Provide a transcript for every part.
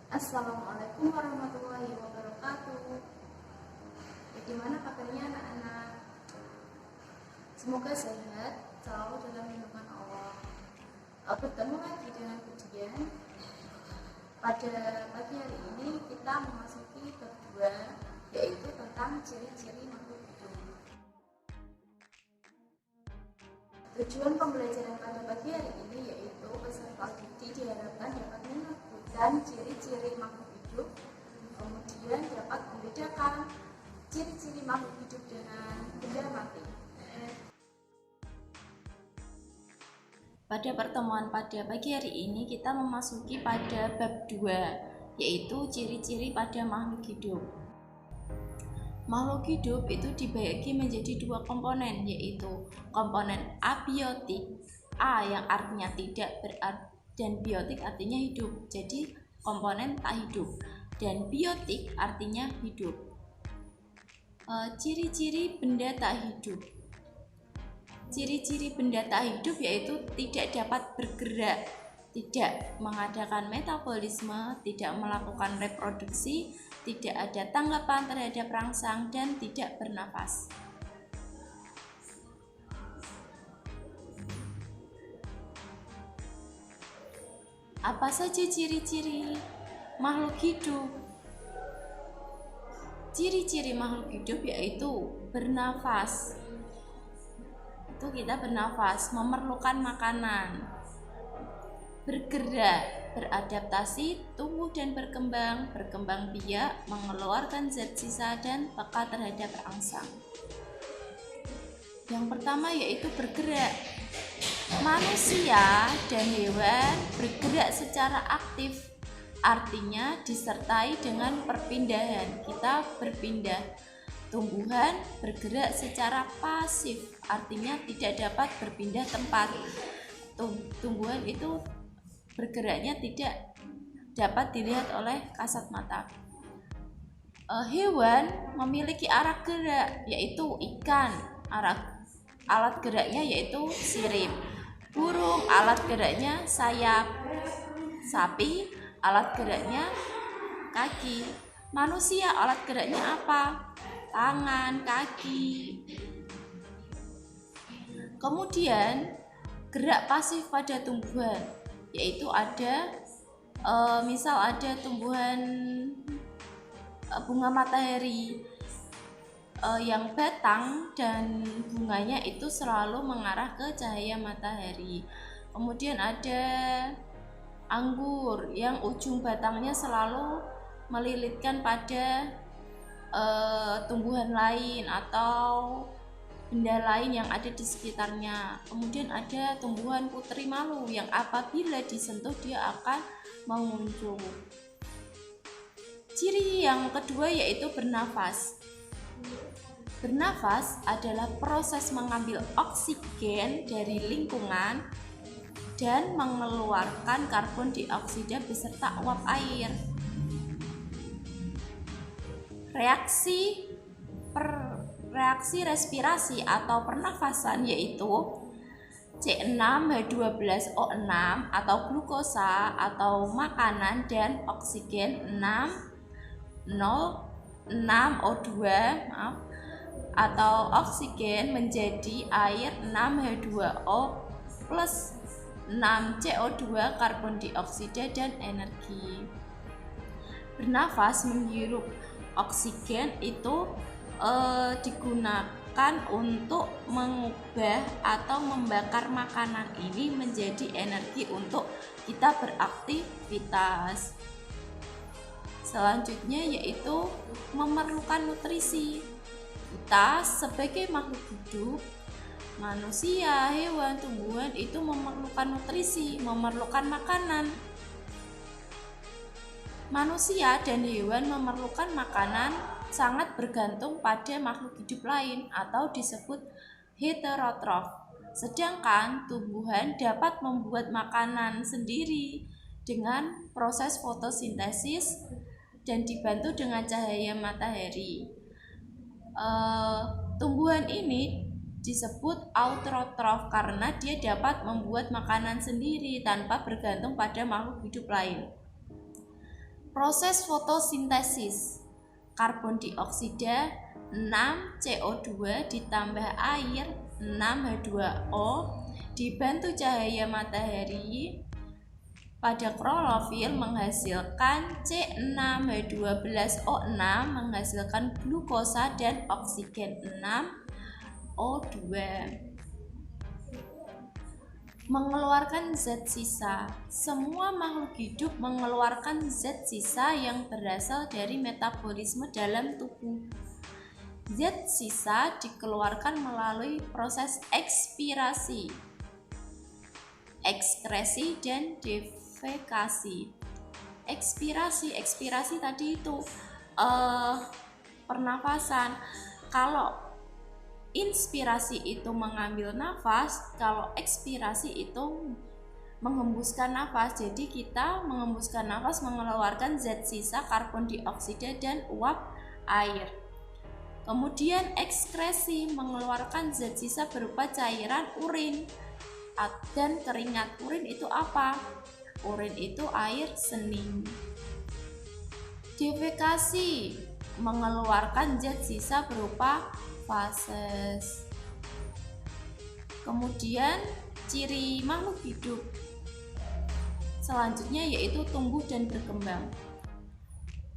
Assalamualaikum warahmatullahi wabarakatuh. Bagaimana kabarnya anak-anak? Semoga sehat, selalu dalam lindungan Allah. Bertemu lagi dengan ujian. Pada pagi hari ini kita memasuki bab 2, yaitu tentang ciri-ciri makhluk hidup. Tujuan pembelajaran pada pagi hari ini yaitu peserta didik diharapkan dapat menyebutkan ciri-ciri makhluk hidup, kemudian dapat membedakan ciri-ciri makhluk hidup dengan benda mati. Pada pertemuan pada pagi hari ini kita memasuki pada bab 2, yaitu ciri-ciri pada makhluk hidup. Makhluk hidup itu dibagi menjadi dua komponen, yaitu komponen abiotik, A yang artinya tidak berarti, dan biotik artinya hidup. Jadi komponen tak hidup, dan biotik artinya hidup. Ciri-ciri benda tak hidup. Ciri-ciri benda tak hidup yaitu tidak dapat bergerak, tidak mengadakan metabolisme, tidak melakukan reproduksi, tidak ada tanggapan terhadap rangsang, dan tidak bernafas. Apa saja ciri-ciri makhluk hidup? Ciri-ciri makhluk hidup yaitu bernafas. Itu kita bernafas, memerlukan makanan, bergerak, beradaptasi, tumbuh dan berkembang biak, mengeluarkan zat sisa, dan peka terhadap rangsang. Yang pertama yaitu bergerak. Manusia dan hewan bergerak secara aktif, artinya disertai dengan perpindahan. Kita berpindah. Tumbuhan bergerak secara pasif, artinya tidak dapat berpindah tempat. Tumbuhan itu bergeraknya tidak dapat dilihat oleh kasat mata. Hewan memiliki arah gerak, yaitu ikan. Alat geraknya yaitu sirip. Burung alat geraknya sayap. Sapi alat geraknya kaki. Manusia alat geraknya apa? Tangan, kaki. Kemudian gerak pasif pada tumbuhan, yaitu ada misal ada tumbuhan bunga matahari yang batang dan bunganya itu selalu mengarah ke cahaya matahari. Kemudian ada anggur yang ujung batangnya selalu melilitkan pada tumbuhan lain atau benda lain yang ada di sekitarnya. Kemudian ada tumbuhan putri malu yang apabila disentuh dia akan menguncup. Ciri yang kedua yaitu bernafas. Bernafas adalah proses mengambil oksigen dari lingkungan dan mengeluarkan karbon dioksida beserta uap air. Reaksi respirasi atau pernafasan yaitu C6H12O6 atau glukosa atau makanan dan oksigen 6O2 atau oksigen menjadi air 6H2O plus 6CO2 karbon dioksida dan energi. Bernafas menghirup oksigen itu digunakan untuk mengubah atau membakar makanan ini menjadi energi untuk kita beraktivitas. Selanjutnya yaitu memerlukan nutrisi. Kita sebagai makhluk hidup, manusia, hewan, tumbuhan itu memerlukan nutrisi, memerlukan makanan. Manusia dan hewan memerlukan makanan sangat bergantung pada makhluk hidup lain atau disebut heterotrof. Sedangkan tumbuhan dapat membuat makanan sendiri dengan proses fotosintesis dan dibantu dengan cahaya matahari. Tumbuhan ini disebut autotrof karena dia dapat membuat makanan sendiri tanpa bergantung pada makhluk hidup lain. Proses fotosintesis. Karbon dioksida 6 CO2 ditambah air 6 H2O dibantu cahaya matahari pada klorofil menghasilkan C6H12O6 menghasilkan glukosa dan oksigen 6O2. Mengeluarkan zat sisa. Semua makhluk hidup mengeluarkan zat sisa yang berasal dari metabolisme dalam tubuh. Zat sisa dikeluarkan melalui proses ekspirasi, ekskresi, dan defekasi. Ekspirasi tadi itu pernafasan. Kalau inspirasi itu mengambil nafas, kalau ekspirasi itu menghembuskan nafas. Jadi kita menghembuskan nafas mengeluarkan zat sisa karbon dioksida dan uap air. Kemudian ekskresi mengeluarkan zat sisa berupa cairan urin dan keringat. Urin itu apa? Urin itu air seni. Defekasi mengeluarkan zat sisa berupa fases. Kemudian ciri makhluk hidup selanjutnya yaitu tumbuh dan berkembang.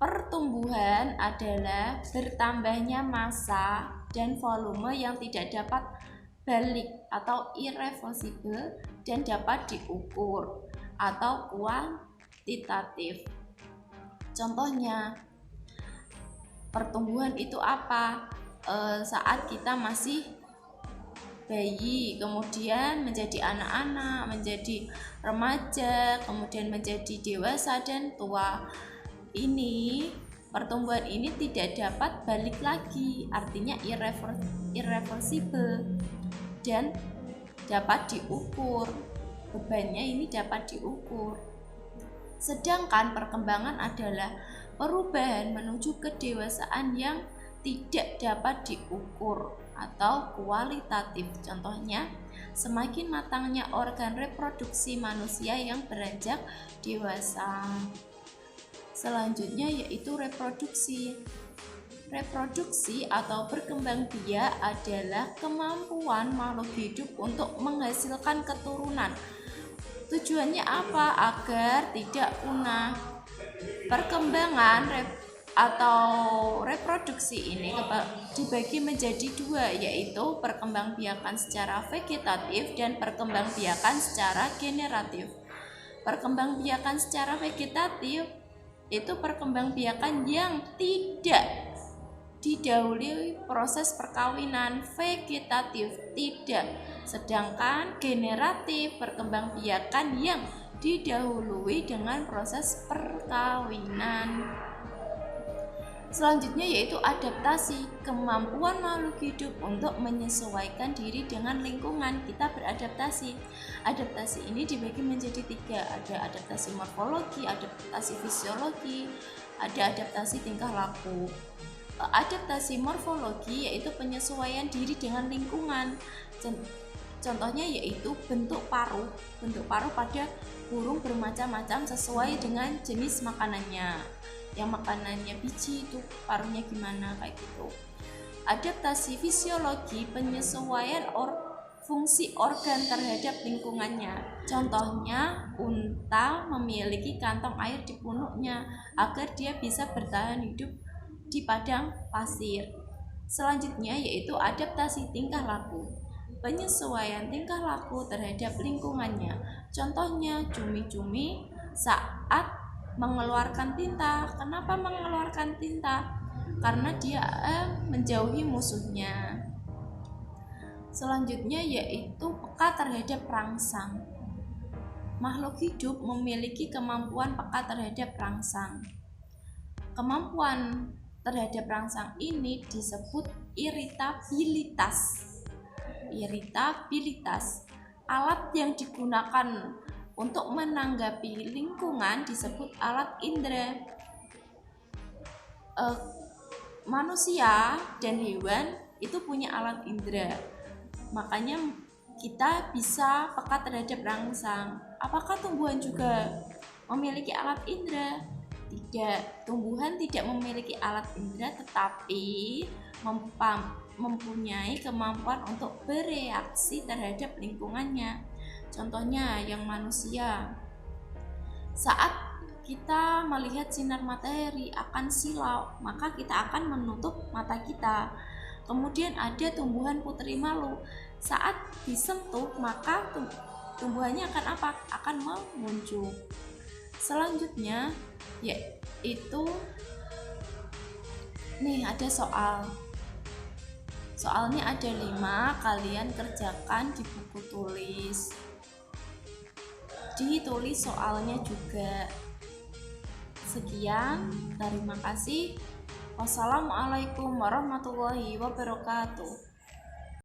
Pertumbuhan adalah bertambahnya massa dan volume yang tidak dapat balik atau irreversible dan dapat diukur atau kuantitatif. Contohnya, pertumbuhan itu apa? Saat kita masih bayi, kemudian menjadi anak-anak, menjadi remaja, kemudian menjadi dewasa dan tua. Ini pertumbuhan ini tidak dapat balik lagi, artinya irreversible dan dapat diukur. Bebannya ini dapat diukur. Sedangkan perkembangan adalah perubahan menuju kedewasaan yang tidak dapat diukur atau kualitatif. Contohnya, semakin matangnya organ reproduksi manusia yang beranjak dewasa. Selanjutnya yaitu reproduksi. Reproduksi atau berkembang biak adalah kemampuan makhluk hidup untuk menghasilkan keturunan. Tujuannya apa? Agar tidak punah. Perkembangan atau reproduksi ini dibagi menjadi dua, yaitu perkembangbiakan secara vegetatif dan perkembangbiakan secara generatif. Perkembangbiakan secara vegetatif itu perkembangbiakan yang tidak didahului proses perkawinan, vegetatif tidak. Sedangkan generatif perkembangbiakan yang didahului dengan proses perkawinan. Selanjutnya yaitu adaptasi, kemampuan makhluk hidup untuk menyesuaikan diri dengan lingkungan. Kita beradaptasi. Adaptasi ini dibagi menjadi tiga, ada adaptasi morfologi, adaptasi fisiologi, ada adaptasi tingkah laku. Adaptasi morfologi yaitu penyesuaian diri dengan lingkungan. Contohnya yaitu bentuk paruh. Bentuk paruh pada burung bermacam-macam sesuai dengan jenis makanannya. Yang makanannya biji itu paruhnya gimana, kayak gitu. Adaptasi fisiologi, penyesuaian fungsi organ terhadap lingkungannya. Contohnya, unta memiliki kantong air di punuknya agar dia bisa bertahan hidup di padang pasir. Selanjutnya yaitu adaptasi tingkah laku, penyesuaian tingkah laku terhadap lingkungannya. Contohnya, cumi-cumi saat mengeluarkan tinta. Kenapa mengeluarkan tinta? Karena dia menjauhi musuhnya. Selanjutnya yaitu peka terhadap rangsang. Makhluk hidup memiliki kemampuan peka terhadap rangsang. Kemampuan terhadap rangsang ini disebut iritabilitas. Iritabilitas. Alat yang digunakan untuk menanggapi lingkungan disebut alat indera. Manusia dan hewan itu punya alat indera, makanya kita bisa peka terhadap rangsang. Apakah tumbuhan juga memiliki alat indera? Tidak, tumbuhan tidak memiliki alat indera tetapi mempunyai kemampuan untuk bereaksi terhadap lingkungannya. Contohnya yang manusia. Saat kita melihat sinar matahari akan silau, maka kita akan menutup mata kita. Kemudian ada tumbuhan putri malu. Saat disentuh, maka tumbuhannya akan apa? Akan memuncul. Selanjutnya yaitu nih ada soal. Soalnya ada 5, kalian kerjakan di buku tulis. Ditulis soalnya juga. Sekian, terima kasih. Wassalamualaikum warahmatullahi wabarakatuh.